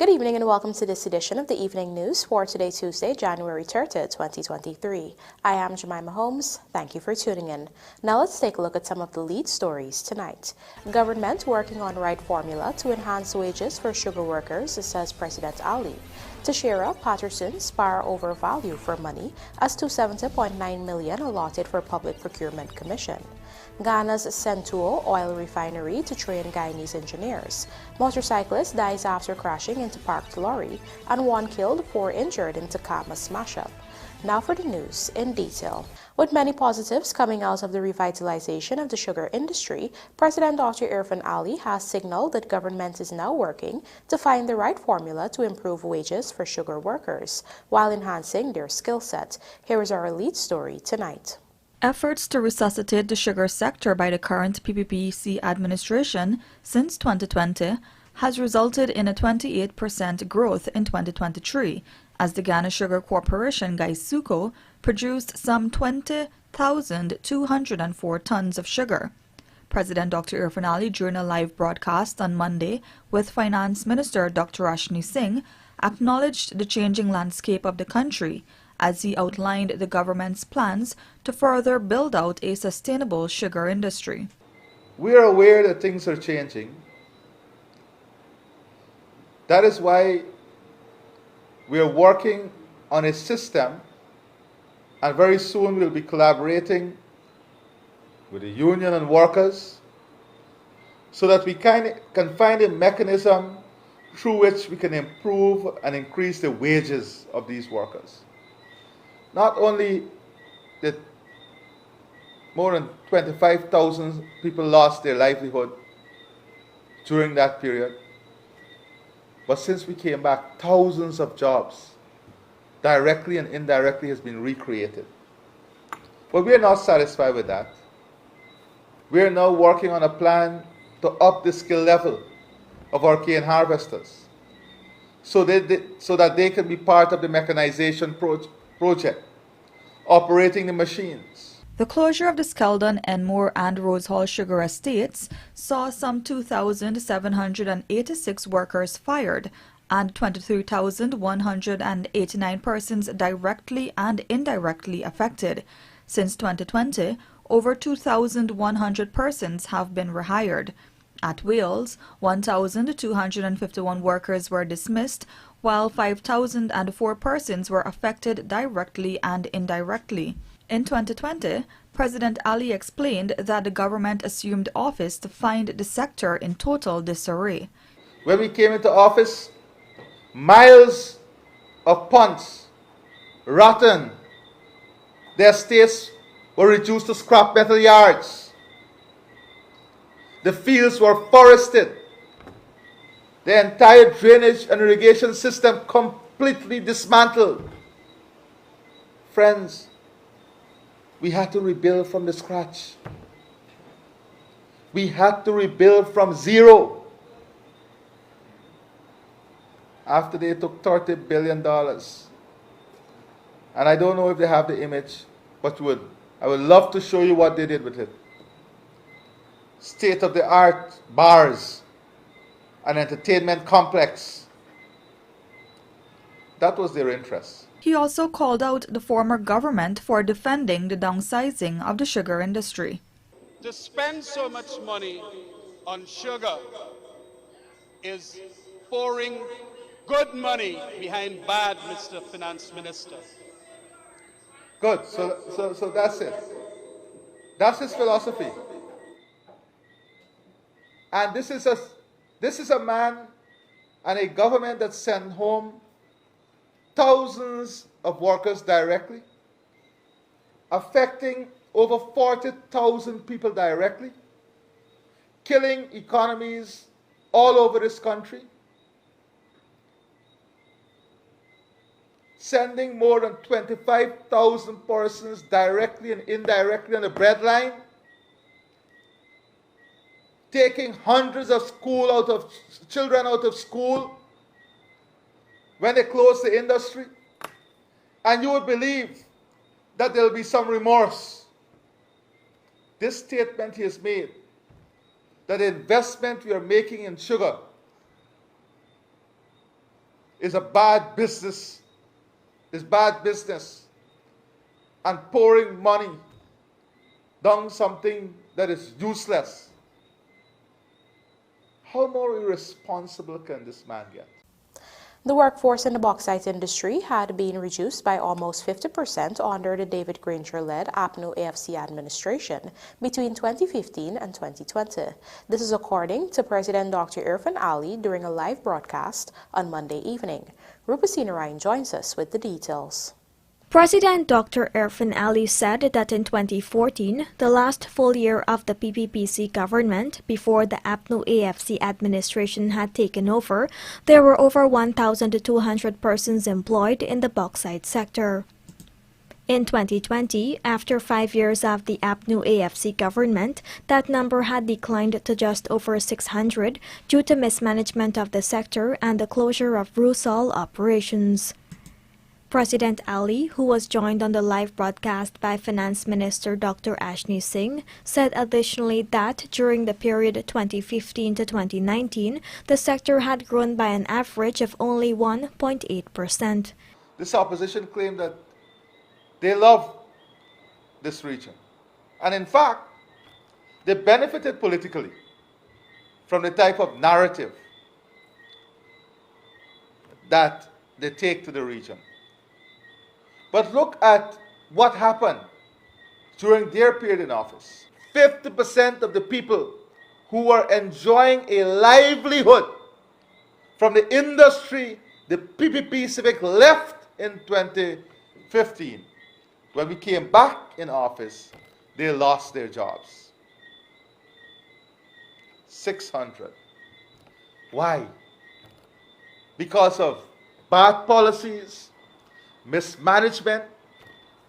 Good evening and welcome to this edition of the Evening News for today, Tuesday, January 30th, 2023. I am Jemima Holmes. Thank you for tuning in. Now let's take a look at some of the lead stories tonight. Government working on right formula to enhance wages for sugar workers, says President Ali. TEIXEIRA, PATTERSON, SPAR overvalue for money as $270.9 million allotted for Public Procurement Commission. Ghana's SENTUO oil refinery to train Guyanese engineers. Motorcyclist dies after crashing into parked lorry, and 1 killed, 4 injured in TACAMA smash-up. Now for the news in detail. With many positives coming out of the revitalization of the sugar industry, President Dr. Irfan Ali has signaled that government is now working to find the right formula to improve wages for sugar workers while enhancing their skill set. Here is our lead story tonight. Efforts to resuscitate the sugar sector by the current PPPC administration since 2020 has resulted in a 28% growth in 2023, as the Ghana Sugar Corporation (GUYANESE) produced some 20,204 tons of sugar. President Dr. Irfan Ali, during a live broadcast on Monday with Finance Minister Dr. Rashni Singh, acknowledged the changing landscape of the country as he outlined the government's plans to further build out a sustainable sugar industry. We are aware that things are changing. That is why we are working on a system, and very soon we'll be collaborating with the union and workers so that we can find a mechanism through which we can improve and increase the wages of these workers. Not only did more than 25,000 people lost their livelihood during that period, but since we came back, thousands of jobs, directly and indirectly, has been recreated. But we are not satisfied with that. We are now working on a plan to up the skill level of our cane harvesters so that they can be part of the mechanization project, operating the machines. The closure of the Skeldon, Enmore and Rose Hall sugar estates saw some 2,786 workers fired and 23,189 persons directly and indirectly affected. Since 2020, over 2,100 persons have been rehired. At Wales, 1,251 workers were dismissed, while 5,004 persons were affected directly and indirectly. In 2020, President Ali explained that the government assumed office to find the sector in total disarray. When we came into office, miles of ponds, rotten, their estates were reduced to scrap metal yards. The fields were forested. The entire drainage and irrigation system completely dismantled. Friends, we had to rebuild from the scratch. We had to rebuild from zero. After they took $30 billion. And I don't know if they have the image, but I would love to show you what they did with it. State-of-the-art bars, an entertainment complex. That was their interest. He also called out the former government for defending the downsizing of the sugar industry. To spend so much money on sugar is pouring good money behind bad, Mr. Finance Minister. Good, so that's it. That's his philosophy. And this is a man and a government that sent home thousands of workers directly, affecting over 40,000 people directly, killing economies all over this country, sending more than 25,000 persons directly and indirectly on the breadline, taking hundreds of children out of school when they close the industry. And you would believe that there will be some remorse. This statement he has made, that the investment we are making in sugar is a bad business, is bad business, and pouring money down something that is useless. How more irresponsible can this man get? The workforce in the bauxite industry had been reduced by almost 50% under the David Granger-led APNO AFC administration between 2015 and 2020. This is according to President Dr. Irfan Ali during a live broadcast on Monday evening. Rupasina Ryan joins us with the details. President Dr. Irfan Ali said that in 2014, the last full year of the PPPC government before the APNO AFC administration had taken over, there were over 1,200 persons employed in the bauxite sector. In 2020, after 5 years of the APNO AFC government, that number had declined to just over 600 due to mismanagement of the sector and the closure of Rusal operations. President Ali, who was joined on the live broadcast by Finance Minister Dr. Ashni Singh, said additionally that during the period 2015 to 2019, the sector had grown by an average of only 1.8%. This opposition claimed that they love this region. And in fact, they benefited politically from the type of narrative that they take to the region. But look at what happened during their period in office. 50% of the people who were enjoying a livelihood from the industry the PPP Civic left in 2015. When we came back in office, they lost their jobs. 600. Why? Because of bad policies, mismanagement,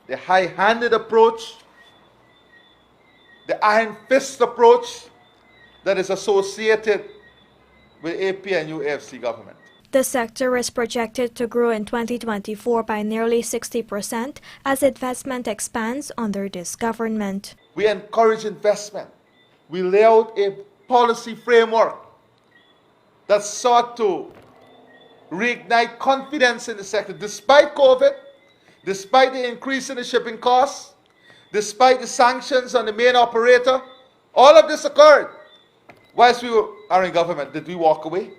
the high-handed approach, the iron fist approach that is associated with APNU AFC government. The sector is projected to grow in 2024 by nearly 60% as investment expands under this government. We encourage investment. We lay out a policy framework that sought to reignite confidence in the sector. Despite COVID, despite the increase in the shipping costs, despite the sanctions on the main operator, all of this occurred whilst we are in government. Did we walk away?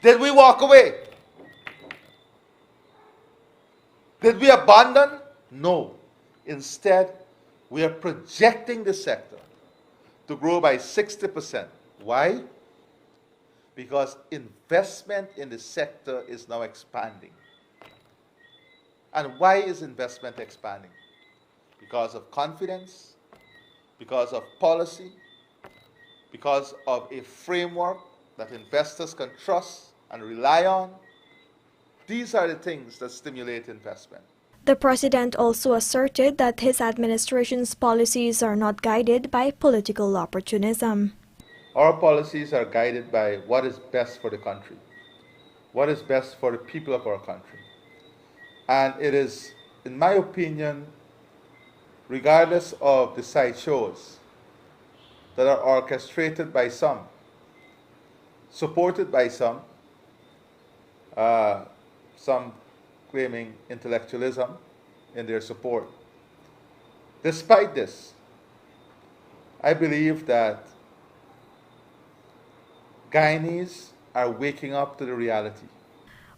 Did we walk away? Did we abandon? No. Instead, we are projecting the sector to grow by 60%. Why? Because investment in the sector is now expanding. And why is investment expanding? Because of confidence, because of policy, because of a framework that investors can trust and rely on. These are the things that stimulate investment. The president also asserted that his administration's policies are not guided by political opportunism. Our policies are guided by what is best for the country, what is best for the people of our country. And it is, in my opinion, regardless of the sideshows that are orchestrated by some, supported by some claiming intellectualism in their support. Despite this, I believe that Guyanese are waking up to the reality.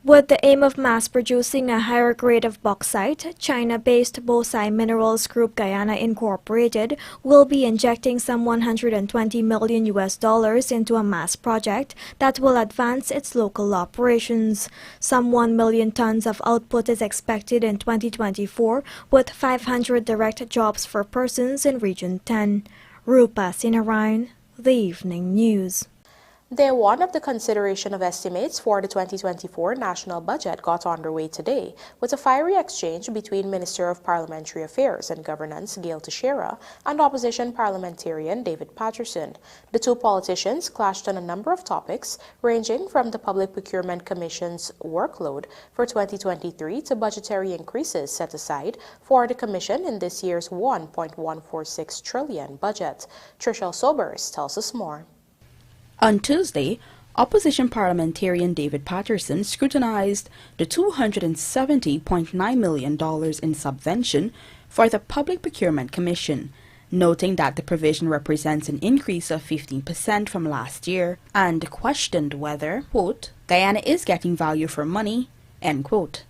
With the aim of mass-producing a higher grade of bauxite, China-based Bauxite Minerals Group Guyana Incorporated will be injecting some $120 million into a mass project that will advance its local operations. Some 1 million tons of output is expected in 2024, with 500 direct jobs for persons in Region 10. Rupasina Ryan, The Evening News. Day one of the consideration of estimates for the 2024 national budget got underway today with a fiery exchange between Minister of Parliamentary Affairs and Governance Gail TEIXEIRA and opposition parliamentarian David Patterson. The two politicians clashed on a number of topics ranging from the Public Procurement Commission's workload for 2023 to budgetary increases set aside for the Commission in this year's $1.146 trillion budget. Trishelle Sobers tells us more. On Tuesday, Opposition parliamentarian David Patterson scrutinized the $270.9 million in subvention for the Public Procurement Commission, noting that the provision represents an increase of 15% from last year, and questioned whether, quote, Guyana is getting value for money, end quote.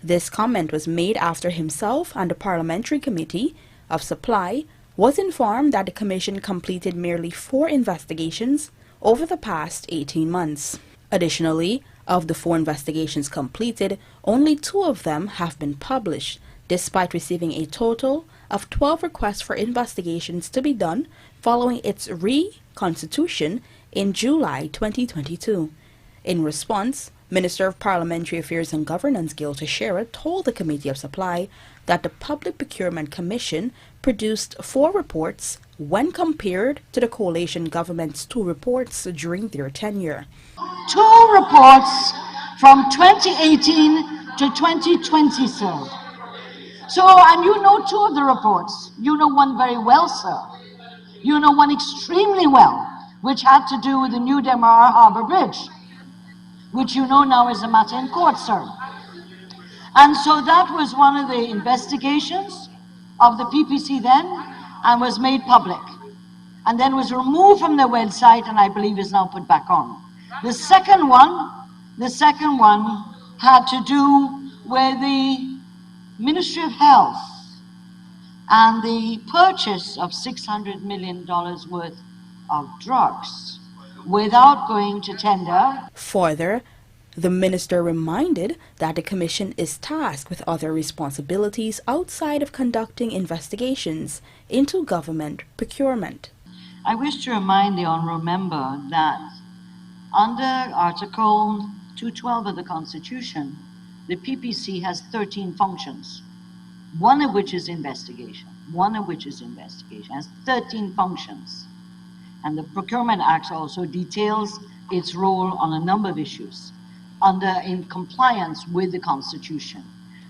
This comment was made after himself and the Parliamentary Committee of Supply was informed that the Commission completed merely 4 investigations over the past 18 months. Additionally, of the 4 investigations completed, only 2 of them have been published, despite receiving a total of 12 requests for investigations to be done following its reconstitution in July 2022. In response, Minister of Parliamentary Affairs and Governance Gil TEIXEIRA told the Committee of Supply that the Public Procurement Commission produced 4 reports when compared to the coalition government's 2 reports during their tenure. 2 reports from 2018 to 2020, sir. So, and you know 2 of the reports. You know one very well, sir. You know one extremely well, which had to do with the new Demerara Harbour Bridge, which you know now is a matter in court, sir. And so that was one of the investigations of the PPC then, and was made public, and then was removed from their website, and I believe is now put back on. The second one had to do with the Ministry of Health and the purchase of $600 million worth of drugs without going to tender. Further, the minister reminded that the Commission is tasked with other responsibilities outside of conducting investigations into government procurement. I wish to remind the honourable member that under Article 212 of the Constitution, the PPC has 13 functions, one of which is investigation. Has 13 functions. And the Procurement Act also details its role on a number of issues in compliance with the Constitution.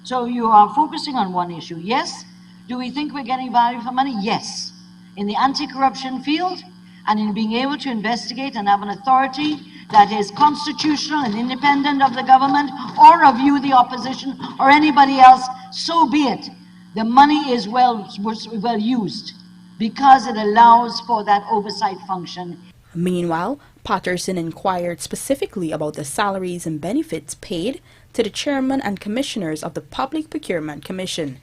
So you are focusing on one issue. Yes. Do we think we're getting value for money? Yes. In the anti-corruption field and in being able to investigate and have an authority that is constitutional and independent of the government or of you, the opposition, or anybody else, so be it. The money is well used because it allows for that oversight function. Meanwhile, Patterson inquired specifically about the salaries and benefits paid to the chairman and commissioners of the Public Procurement Commission.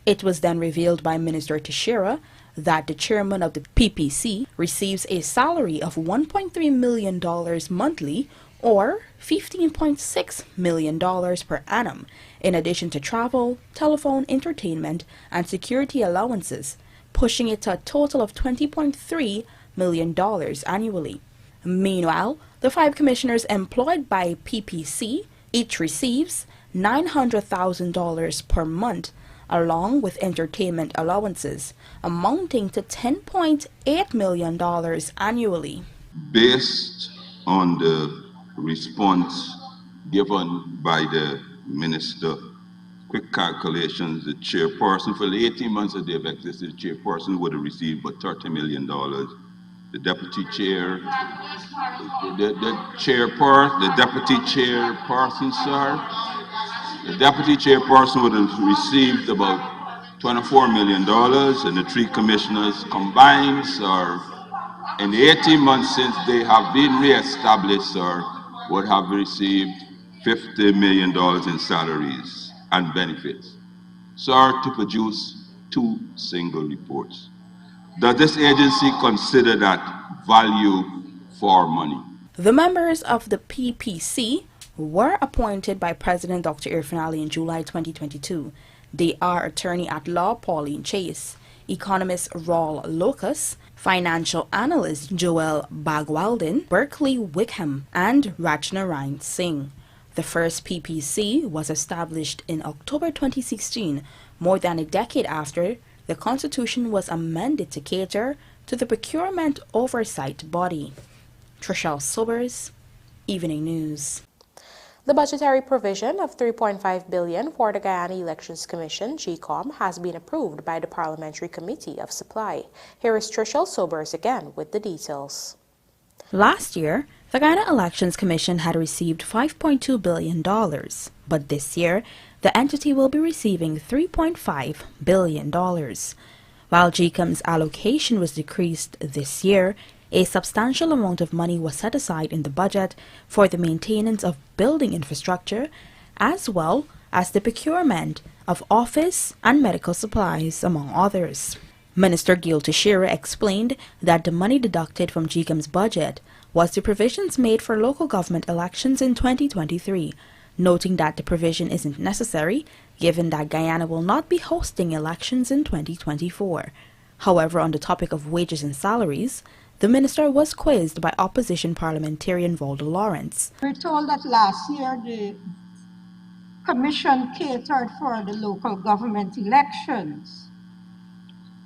It was then revealed by Minister TEIXEIRA that the chairman of the PPC receives a salary of $1.3 million monthly or $15.6 million per annum, in addition to travel, telephone, entertainment, and security allowances, pushing it to a total of $20.3 million annually. Meanwhile, the 5 commissioners employed by PPC each receives $900,000 per month, along with entertainment allowances, amounting to $10.8 million annually. Based on the response given by the minister, quick calculations, the chairperson, for the 18 months that they've existed, the chairperson would have received about $30 million. The deputy chair, the deputy chairperson would have received about $24 million, and the 3 commissioners combined, sir, in the 18 months since they have been re-established, sir, would have received $50 million in salaries and benefits, sir, to produce 2 single reports. Does this agency consider that value for money? The members of the PPC were appointed by President Dr. Irfaan in July 2022. They are Attorney at Law Pauline Chase, Economist Raul Locus, Financial Analyst Joel Bagwaldin, Berkeley Wickham, and Rajnarain Singh. The first PPC was established in October 2016, more than a decade after the Constitution was amended to cater to the procurement oversight body. Trishelle Sobers, Evening News. The budgetary provision of $3.5 billion for the Guyana Elections Commission, GCOM, has been approved by the Parliamentary Committee of Supply. Here is Trishelle Sobers again with the details. Last year, The Guyana Elections Commission had received $5.2 billion, but this year, the entity will be receiving $3.5 billion. While GCOM's allocation was decreased this year, a substantial amount of money was set aside in the budget for the maintenance of building infrastructure, as well as the procurement of office and medical supplies, among others. Minister TEIXEIRA explained that the money deducted from GCOM's budget was the provisions made for local government elections in 2023, noting that the provision isn't necessary given that Guyana will not be hosting elections in 2024. However, on the topic of wages and salaries, the minister was quizzed by opposition parliamentarian Valdo Lawrence. We're told that last year the Commission catered for the local government elections.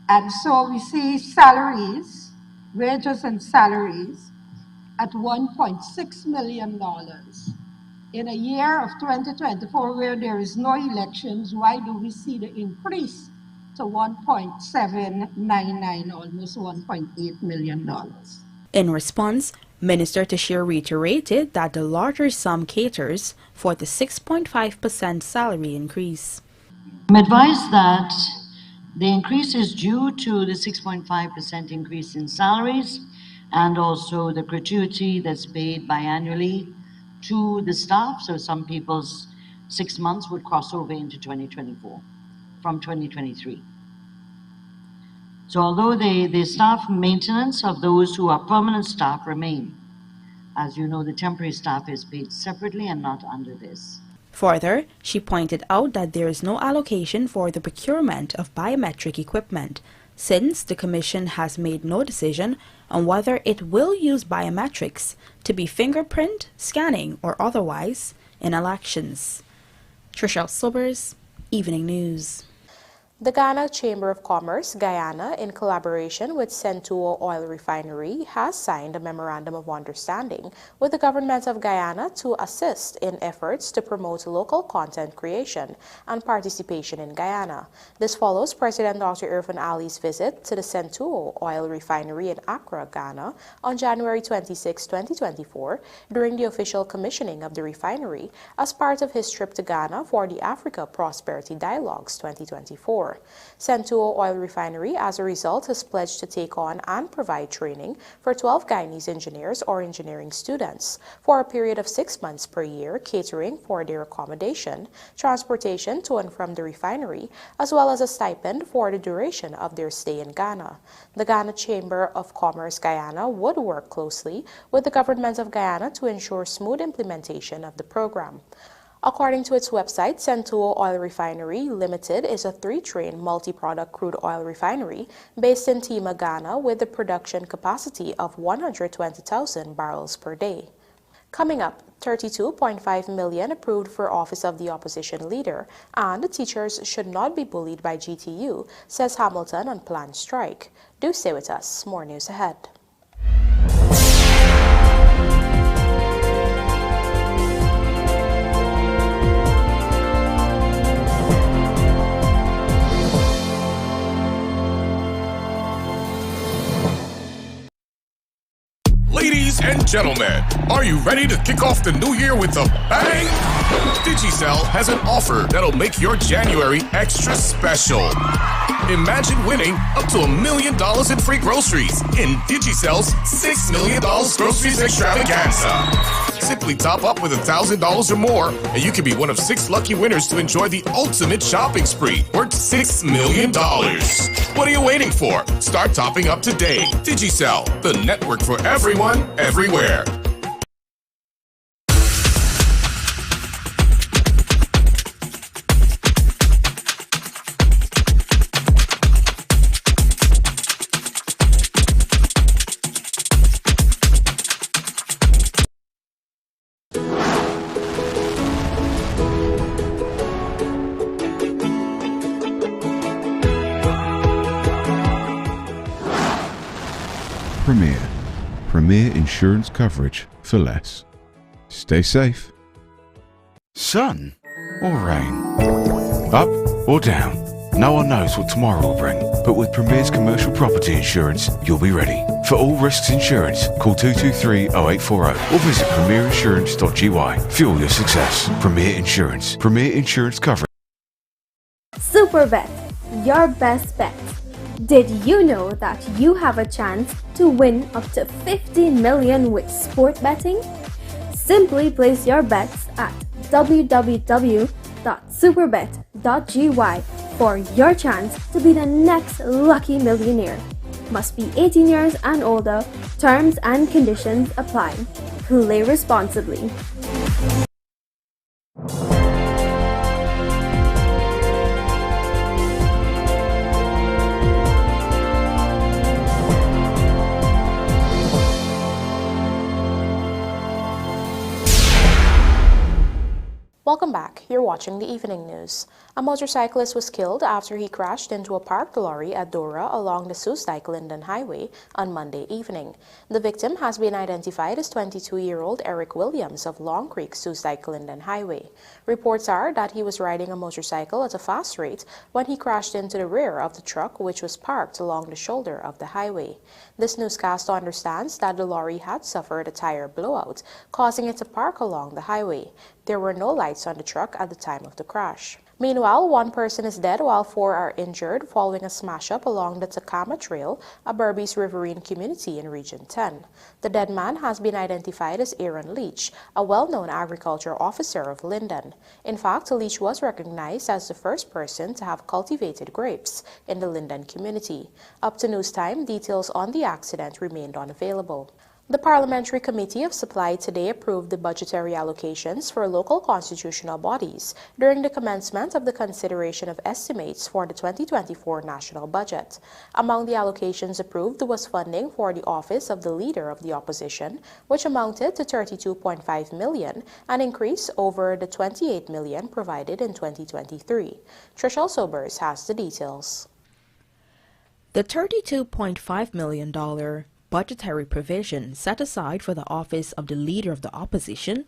And so we see salaries, wages and salaries at $1.6 million. In a year of 2024 where there is no elections, why do we see the increase to 1.799, almost $1.8 million? In response, Minister TEIXEIRA reiterated that the larger sum caters for the 6.5% salary increase. I'm advised that the increase is due to the 6.5% increase in salaries and also the gratuity that's paid biannually to the staff. So some people's 6 months would cross over into 2024 from 2023. So although the staff maintenance of those who are permanent staff remain, as you know, the temporary staff is paid separately and not under this. Further, she pointed out that there is no allocation for the procurement of biometric equipment, since the Commission has made no decision on whether it will use biometrics to be fingerprint, scanning, or otherwise in elections. Trishelle Sobers, Evening News. The Ghana Chamber of Commerce, Guyana, in collaboration with SENTUO Oil Refinery, has signed a Memorandum of Understanding with the Government of Guyana to assist in efforts to promote local content creation and participation in Guyana. This follows President Dr. Irfan Ali's visit to the SENTUO Oil Refinery in Accra, Ghana, on January 26, 2024, during the official commissioning of the refinery as part of his trip to Ghana for the Africa Prosperity Dialogues 2024. SENTUO Oil Refinery, as a result, has pledged to take on and provide training for 12 Guyanese engineers or engineering students for a period of 6 months per year, catering for their accommodation, transportation to and from the refinery, as well as a stipend for the duration of their stay in Ghana. The Ghana Chamber of Commerce Guyana would work closely with the Government of Guyana to ensure smooth implementation of the program. According to its website, SENTUO Oil Refinery Limited is a 3-train multi-product crude oil refinery based in Tema, Ghana, with a production capacity of 120,000 barrels per day. Coming up, 32.5 million approved for office of the opposition leader, and teachers should not be bullied by GTU, says Hamilton on planned strike. Do stay with us. More news ahead. Ladies and gentlemen, are you ready to kick off the new year with a bang? Digicel has an offer that'll make your January extra special. Imagine winning up to $1 million in free groceries in Digicel's $6 million groceries extravaganza. Simply top up with $1,000 or more, and you can be one of 6 lucky winners to enjoy the ultimate shopping spree worth $6 million. What are you waiting for? Start topping up today. Digicel, the network for everyone, everywhere. Premier insurance coverage for less. Stay safe. Sun or rain? Up or down? No one knows what tomorrow will bring, but with Premier's commercial property insurance, you'll be ready. For all risks insurance, call 223-0840 or visit premierinsurance.gy. Fuel your success. Premier Insurance. Premier Insurance coverage. Superbet, your best bet. Did you know that you have a chance to win up to 50 million with sport betting? Simply place your bets at www.superbet.gy for your chance to be the next lucky millionaire. Must be 18 years and older. Terms and conditions apply. Play responsibly. Welcome back. You're watching the evening news. A motorcyclist was killed after he crashed into a parked lorry at Dora along the Soestdijk-Linden Highway on Monday evening. The victim has been identified as 22-year-old Eric Williams of Long Creek Soestdijk-Linden Highway. Reports are that he was riding a motorcycle at a fast rate when he crashed into the rear of the truck, which was parked along the shoulder of the highway. This newscast understands that the lorry had suffered a tire blowout, causing it to park along the highway. There were no lights on the truck at the time of the crash. Meanwhile, one person is dead while 4 are injured following a smash-up along the TACAMA Trail, a Berbice riverine community in Region 10. The dead man has been identified as Aaron Leach, a well-known agriculture officer of Linden. In fact, Leach was recognized as the first person to have cultivated grapes in the Linden community. Up to news time, details on the accident remained unavailable. The Parliamentary Committee of Supply today approved the budgetary allocations for local constitutional bodies during the commencement of the consideration of estimates for the 2024 national budget. Among the allocations approved was funding for the office of the Leader of the Opposition, which amounted to $32.5 million, an increase over the $28 million provided in 2023. Trishelle Sobers has the details. The $32.5 million budgetary provision set aside for the office of the Leader of the Opposition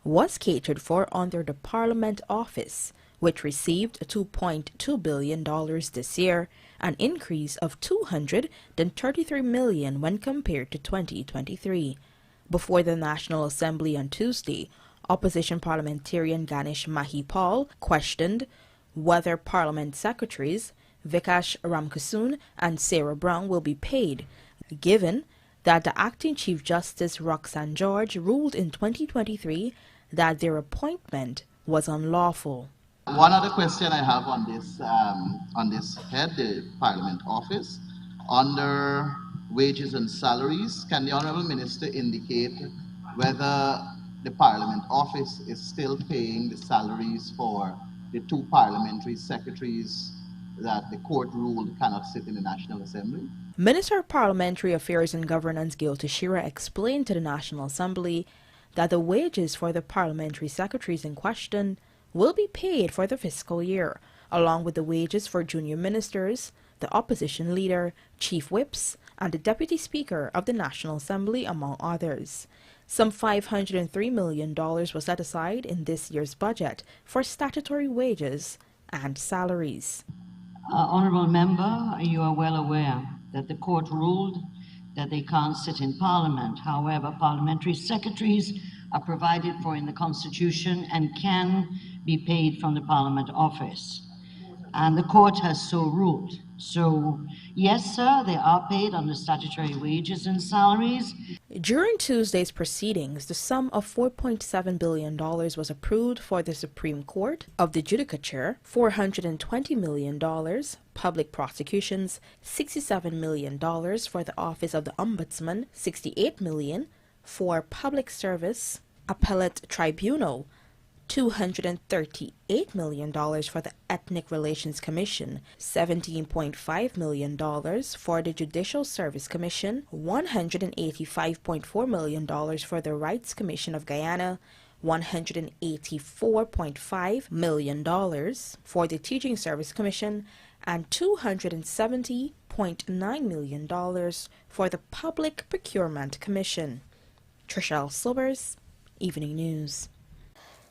was catered for under the Parliament Office, which received $2.2 billion this year, an increase of $233 million when compared to 2023. Before the National Assembly on Tuesday, opposition parliamentarian Ganesh Mahipal questioned whether Parliament Secretaries Vikash Ramkissoon and Sarah Brown will be paid, given that the acting Chief Justice Roxanne George ruled in 2023 that their appointment was unlawful. One other question I have on this head, the Parliament Office, under wages and salaries, can the Honourable Minister indicate whether the Parliament Office is still paying the salaries for the 2 parliamentary secretaries that the court ruled cannot sit in the National Assembly? Minister of Parliamentary Affairs and Governance Gil TEIXEIRA explained to the National Assembly that the wages for the parliamentary secretaries in question will be paid for the fiscal year, along with the wages for junior ministers, the opposition leader, chief whips, and the deputy speaker of the National Assembly, among others. Some $503 million was set aside in this year's budget for statutory wages and salaries. Honourable Member, you are well aware that the court ruled that they can't sit in Parliament. However, parliamentary secretaries are provided for in the Constitution and can be paid from the Parliament Office. And the court has so ruled. So, yes, sir, they are paid under statutory wages and salaries. During Tuesday's proceedings, the sum of $4.7 billion was approved for the Supreme Court of the Judicature, $420 million, public prosecutions, $67 million for the Office of the Ombudsman, $68 million, for public service, appellate tribunal, $238 million for the Ethnic Relations Commission, $17.5 million for the Judicial Service Commission, $185.4 million for the Rights Commission of Guyana, $184.5 million for the Teaching Service Commission, and $270.9 million for the Public Procurement Commission. Trishelle Sobers, Evening News.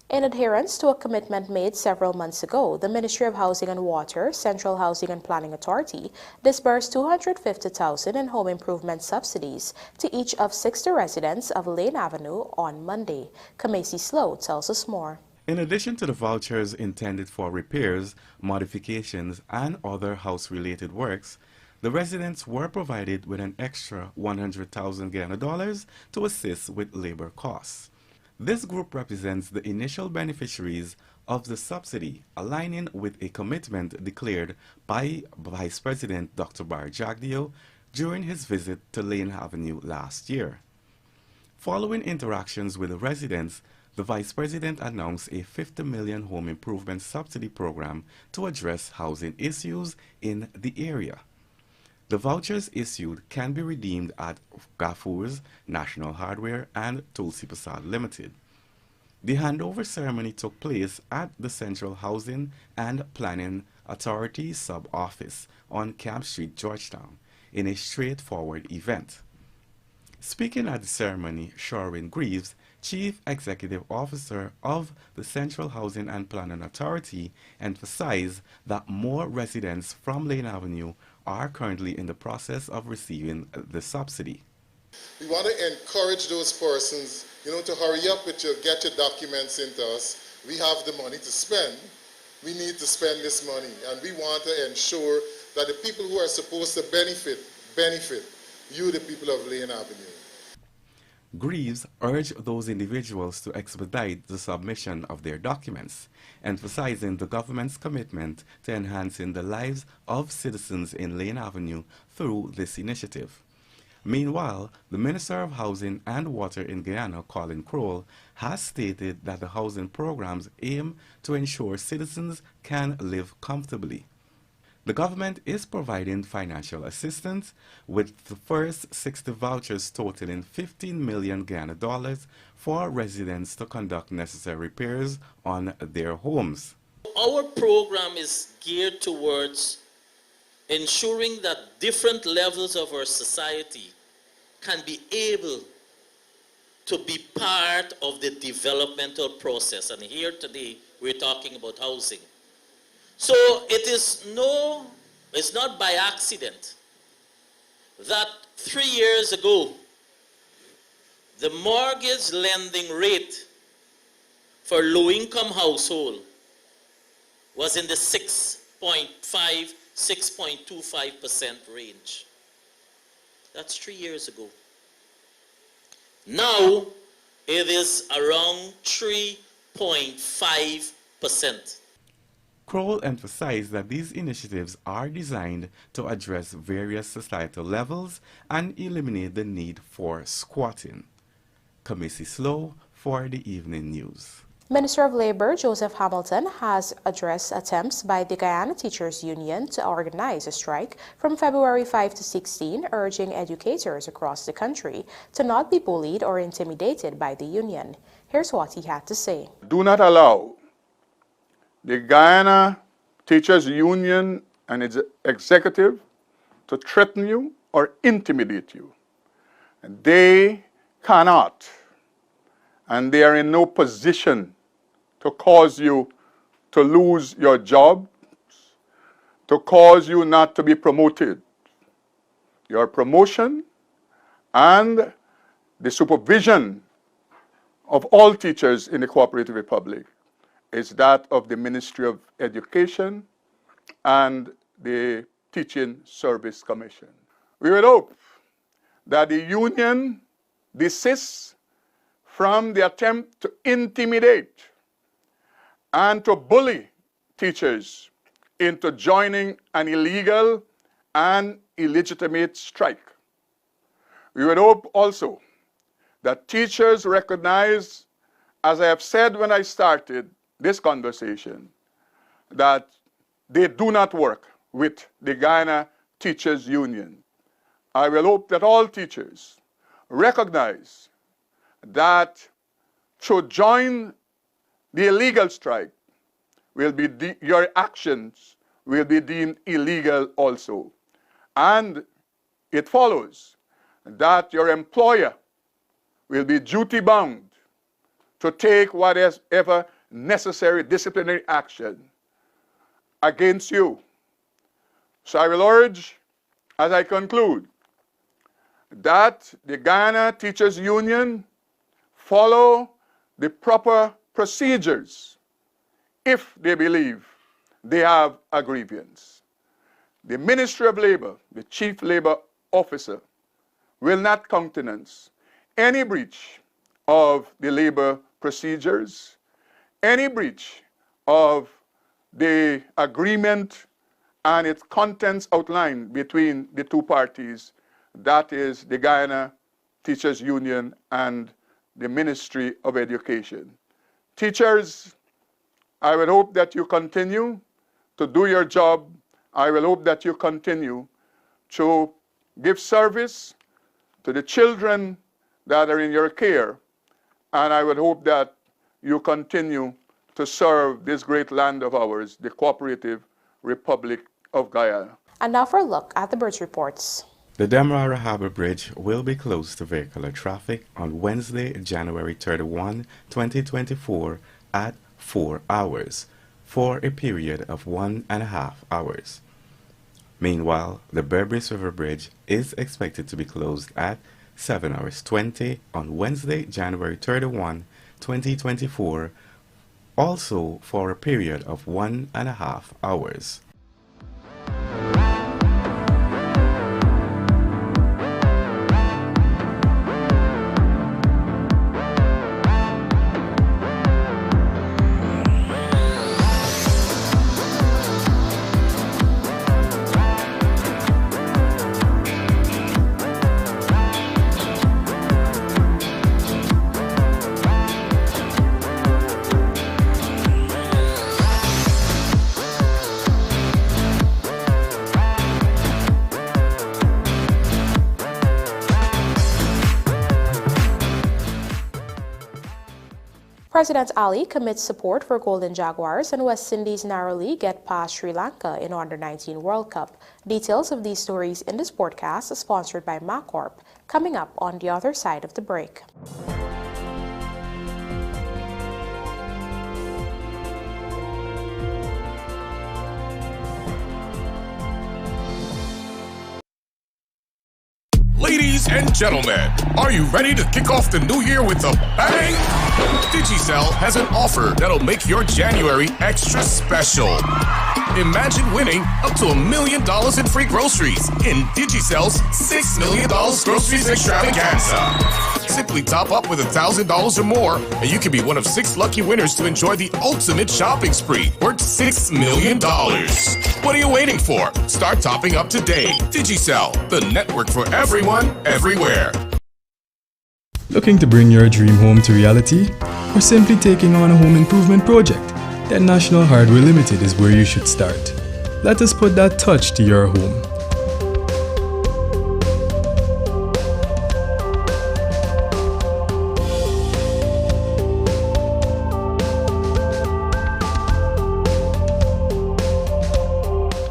In adherence to a commitment made several months ago, the Ministry of Housing and Water, Central Housing and Planning Authority, disbursed $250,000 in home improvement subsidies to each of 60 residents of Lane Avenue on Monday. Kamesi Slow tells us more. In addition to the vouchers intended for repairs, modifications, and other house-related works, the residents were provided with an extra 100,000 Ghana dollars to assist with labor costs. This group represents the initial beneficiaries of the subsidy, aligning with a commitment declared by Vice President Dr. Bar Jagdeo during his visit to Lane Avenue last year. Following interactions with the residents, the Vice President announced a 50 million home improvement subsidy program to address housing issues in the area. The vouchers issued can be redeemed at Gafour's, National Hardware, and Tulsi Prasad Limited. The handover ceremony took place at the Central Housing and Planning Authority sub-office on Camp Street, Georgetown, in a straightforward event. Speaking at the ceremony, Shorwin Greaves, Chief Executive Officer of the Central Housing and Planning Authority, emphasized that more residents from Lane Avenue are currently in the process of receiving the subsidy. We want to encourage those persons, to hurry up with get your documents into us. We have the money to spend. We need to spend this money, and we want to ensure that the people who are supposed to benefit you, the people of Lane Avenue. Greaves urged those individuals to expedite the submission of their documents, emphasizing the government's commitment to enhancing the lives of citizens in Lane Avenue through this initiative. Meanwhile, the Minister of Housing and Water in Guyana, Colin Crowell, has stated that the housing programs aim to ensure citizens can live comfortably. The government is providing financial assistance with the first 60 vouchers totaling 15 million Ghana dollars for residents to conduct necessary repairs on their homes. Our program is geared towards ensuring that different levels of our society can be able to be part of the developmental process. And here today we're talking about housing. So it's not by accident that 3 years ago, the mortgage lending rate for low-income household was in the 6.5, 6.25% range. That's 3 years ago. Now, it is around 3.5%. Crowell emphasized that these initiatives are designed to address various societal levels and eliminate the need for squatting. Kamesi Slow for the Evening News. Minister of Labor Joseph Hamilton has addressed attempts by the Guyana Teachers Union to organize a strike from February 5 to 16, urging educators across the country to not be bullied or intimidated by the union. Here's what he had to say. Do not allow the Guyana Teachers Union and its executive to threaten you or intimidate you. They cannot, and they are in no position to cause you to lose your job, to cause you not to be promoted. Your promotion and the supervision of all teachers in the Cooperative Republic is that of the Ministry of Education and the Teaching Service Commission. We would hope that the union desists from the attempt to intimidate and to bully teachers into joining an illegal and illegitimate strike. We would hope also that teachers recognize, as I have said when I started this conversation, that they do not work with the Guyana Teachers Union. I will hope that all teachers recognize that to join the illegal strike your actions will be deemed illegal also. And it follows that your employer will be duty bound to take whatever necessary disciplinary action against you. So I will urge, as I conclude, that the Guyana Teachers Union follow the proper procedures if they believe they have a grievance. The Ministry of Labor, the Chief Labor Officer, will not countenance any breach of the labor procedures, any breach of the agreement and its contents outlined between the two parties, that is the Guyana Teachers Union and the Ministry of Education. Teachers, I would hope that you continue to do your job. I will hope that you continue to give service to the children that are in your care, and I would hope that you continue to serve this great land of ours, the Cooperative Republic of Guyana. And now for a look at the bridge reports. The Demerara Harbour Bridge will be closed to vehicular traffic on Wednesday, January 31, 2024 at 4 hours for a period of 1.5 hours. Meanwhile, the Berbice River Bridge is expected to be closed at 7 hours 20 on Wednesday, January 31, 2024, also for a period of 1.5 hours. President Ali commits support for Golden Jaguars and West Indies narrowly get past Sri Lanka in Under-19 World Cup. Details of these stories in this broadcast are sponsored by MacCorp, coming up on the other side of the break. Ladies and gentlemen, are you ready to kick off the new year with a bang? Digicel has an offer that'll make your January extra special. Imagine winning up to $1 million in free groceries in Digicel's $6 million groceries extravaganza. Simply top up with $1,000 or more, and you can be one of 6 lucky winners to enjoy the ultimate shopping spree worth $6 million. What are you waiting for? Start topping up today. Digicel, the network for everyone, everywhere. Looking to bring your dream home to reality? Or simply taking on a home improvement project? Then National Hardware Limited is where you should start. Let us put that touch to your home.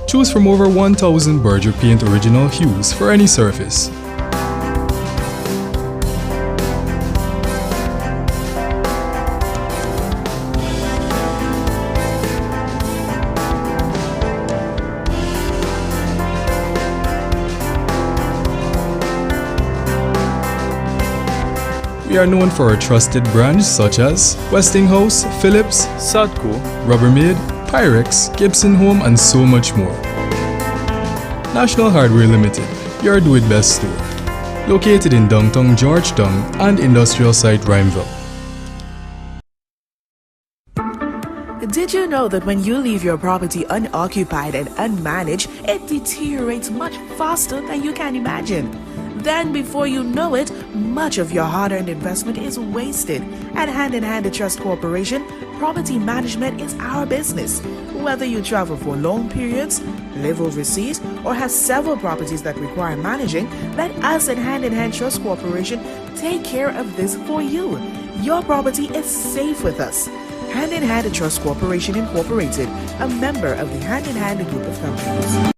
Choose from over 1,000 Berger Paint original hues for any surface. We are known for our trusted brands such as Westinghouse, Philips, Sadco, Rubbermaid, Pyrex, Gibson Home, and so much more. National Hardware Limited, your do-it-best store. Located in downtown Georgetown and industrial site Rhymeville. Did you know that when you leave your property unoccupied and unmanaged, it deteriorates much faster than you can imagine? Then before you know it, much of your hard-earned investment is wasted. At Hand in Hand Trust Corporation, property management is our business. Whether you travel for long periods, live overseas, or have several properties that require managing, let us at Hand in Hand Trust Corporation take care of this for you. Your property is safe with us. Hand in Hand Trust Corporation Incorporated, a member of the Hand in Hand Group of Companies.